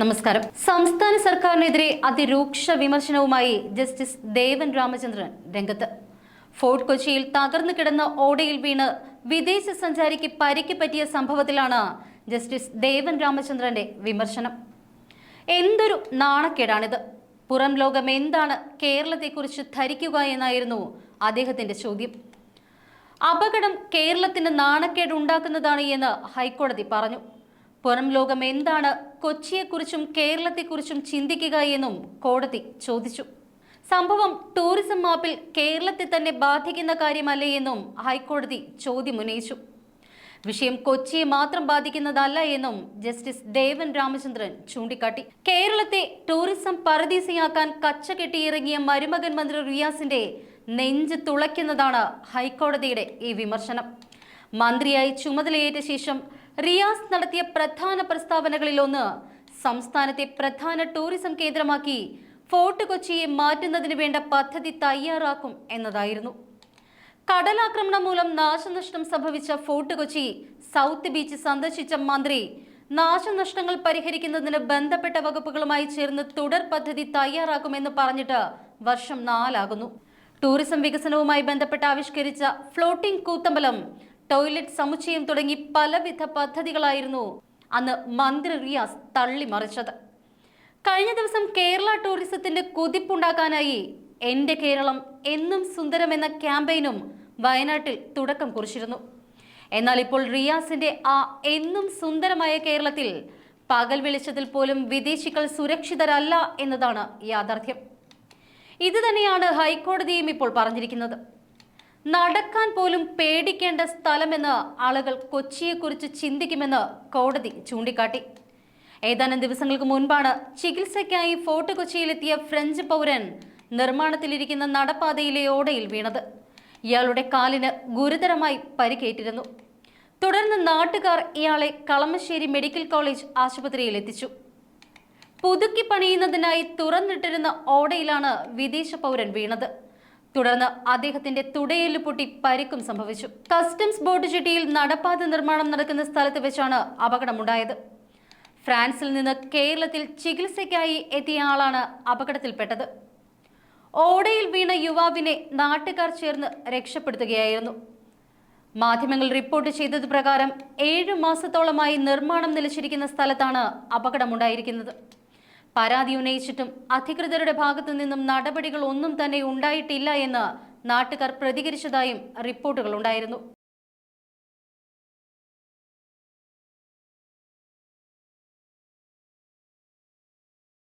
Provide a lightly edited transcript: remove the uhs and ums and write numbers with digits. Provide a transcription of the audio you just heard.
നമസ്കാരം. സംസ്ഥാന സർക്കാരിനെതിരെ അതിരൂക്ഷ വിമർശനവുമായി ജസ്റ്റിസ് ദേവൻ രാമചന്ദ്രൻ രംഗത്ത്. ഫോർട്ട് കൊച്ചിയിൽ തകർന്നു കിടന്ന ഓടയിൽ വീണ് വിദേശ സഞ്ചാരിക്ക് പരിക്ക് പറ്റിയ സംഭവത്തിലാണ് ജസ്റ്റിസ് ദേവൻ രാമചന്ദ്രന്റെ വിമർശനം. എന്തൊരു നാണക്കേടാണിത്! പുറം ലോകം എന്താണ് കേരളത്തെക്കുറിച്ച് ധരിക്കുക എന്നായിരുന്നു അദ്ദേഹത്തിന്റെ ചോദ്യം. അപകടം കേരളത്തിന് നാണക്കേട് ഉണ്ടാക്കുന്നതാണ് എന്ന് ഹൈക്കോടതി പറഞ്ഞു. പുറം ലോകം എന്താണ് കൊച്ചിയെക്കുറിച്ചും കേരളത്തെക്കുറിച്ചും ചിന്തിക്കുക എന്നും കോടതി ചോദിച്ചു. സംഭവം ടൂറിസം മാപ്പിൽ കേരളത്തെ തന്നെ ബാധിക്കുന്ന കാര്യമല്ലേ എന്നും ഹൈക്കോടതി ചോദ്യമുന്നയിച്ചു. വിഷയം കൊച്ചിയെ മാത്രം ബാധിക്കുന്നതല്ല എന്നും ജസ്റ്റിസ് ദേവൻ രാമചന്ദ്രൻ ചൂണ്ടിക്കാട്ടി. കേരളത്തെ ടൂറിസം പറുദീസയാക്കാൻ കച്ചകെട്ടിയിറങ്ങിയ മരുമകൻ മന്ത്രി റിയാസിന്റെ നെഞ്ച് തുളയ്ക്കുന്നതാണ് ഹൈക്കോടതിയുടെ ഈ വിമർശനം. മന്ത്രിയായി ചുമതലയേറ്റ ശേഷം റിയാസ് നടത്തിയ പ്രധാന പ്രസ്താവനകളിലൊന്ന് സംസ്ഥാനത്തെ പ്രധാന ടൂറിസം കേന്ദ്രമാക്കി ഫോർട്ട് കൊച്ചിയെ മാറ്റുന്നതിന് വേണ്ട പദ്ധതി തയ്യാറാക്കും എന്നതായിരുന്നു. കടലാക്രമണം മൂലം നാശനഷ്ടം സംഭവിച്ച ഫോർട്ട് കൊച്ചി സൗത്ത് ബീച്ച് സന്ദർശിച്ച മന്ത്രി നാശനഷ്ടങ്ങൾ പരിഹരിക്കുന്നതിന് ബന്ധപ്പെട്ട വകുപ്പുകളുമായി ചേർന്ന് തുടർ പദ്ധതി തയ്യാറാക്കുമെന്ന് പറഞ്ഞിട്ട് വർഷം 4 ആകുന്നു. ടൂറിസം വികസനവുമായി ബന്ധപ്പെട്ട് ആവിഷ്കരിച്ച ഫ്ലോട്ടിംഗ് കൂത്തമ്പലം, ടോയ്ലറ്റ് സമുച്ചയം തുടങ്ങി പലവിധ പദ്ധതികളായിരുന്നു അന്ന് മന്ത്രി റിയാസ് തള്ളിമറിച്ചത്. കഴിഞ്ഞ ദിവസം കേരള ടൂറിസത്തിന്റെ കുതിപ്പുണ്ടാക്കാനായി എന്റെ കേരളം എന്നും സുന്ദരം എന്ന ക്യാമ്പയിനും വയനാട്ടിൽ തുടക്കം കുറിച്ചിരുന്നു. എന്നാൽ ഇപ്പോൾ റിയാസിന്റെ ആ എന്നും സുന്ദരമായ കേരളത്തിൽ പകൽ വെളിച്ചത്തിൽ പോലും വിദേശികൾ സുരക്ഷിതരല്ല എന്നതാണ് യാഥാർത്ഥ്യം. ഇത് തന്നെയാണ് ഹൈക്കോടതിയും ഇപ്പോൾ പറഞ്ഞിരിക്കുന്നത്. നടക്കാൻ പോലും പേടിക്കേണ്ട സ്ഥലമെന്ന് ആളുകൾ കൊച്ചിയെക്കുറിച്ച് ചിന്തിക്കുമെന്ന് കോടതി ചൂണ്ടിക്കാട്ടി. ഏതാനും ദിവസങ്ങൾക്ക് മുൻപാണ് ചികിത്സയ്ക്കായി ഫോർട്ട് കൊച്ചിയിലെത്തിയ ഫ്രഞ്ച് പൗരൻ നിർമ്മാണത്തിലിരിക്കുന്ന നടപ്പാതയിലെ ഓടയിൽ വീണത്. ഇയാളുടെ കാലിന് ഗുരുതരമായി പരിക്കേറ്റിരുന്നു. തുടർന്ന് നാട്ടുകാർ ഇയാളെ കളമശ്ശേരി മെഡിക്കൽ കോളേജ് ആശുപത്രിയിൽ എത്തിച്ചു. പുതുക്കി പണിയുന്നതിനായി തുറന്നിട്ടിരുന്ന ഓടയിലാണ് വിദേശ പൗരൻ വീണത്. തുടർന്ന് അദ്ദേഹത്തിന്റെ തുടയെല്ല് പൊട്ടി പരിക്കും സംഭവിച്ചു. കസ്റ്റംസ് ബോട്ട് ജെട്ടിയിൽ നടപ്പാത നിർമ്മാണം നടക്കുന്ന സ്ഥലത്ത് വെച്ചാണ് അപകടമുണ്ടായത്. ഫ്രാൻസിൽ നിന്ന് കേരളത്തിൽ ചികിത്സയ്ക്കായി എത്തിയ ആളാണ് അപകടത്തിൽപ്പെട്ടത്. ഓടയിൽ വീണ യുവാവിനെ നാട്ടുകാർ ചേർന്ന് രക്ഷപ്പെടുത്തുകയായിരുന്നു. മാധ്യമങ്ങൾ റിപ്പോർട്ട് ചെയ്തത് പ്രകാരം 7 മാസത്തോളമായി നിർമ്മാണം നിലച്ചിരിക്കുന്ന സ്ഥലത്താണ് അപകടമുണ്ടായിരിക്കുന്നത്. പരാതി ഉന്നയിച്ചിട്ടും അധികൃതരുടെ ഭാഗത്തു നിന്നും നടപടികൾ ഒന്നും തന്നെ ഉണ്ടായിട്ടില്ല എന്ന് നാട്ടുകാർ പ്രതികരിച്ചതായും റിപ്പോർട്ടുകൾ ഉണ്ടായിരുന്നു.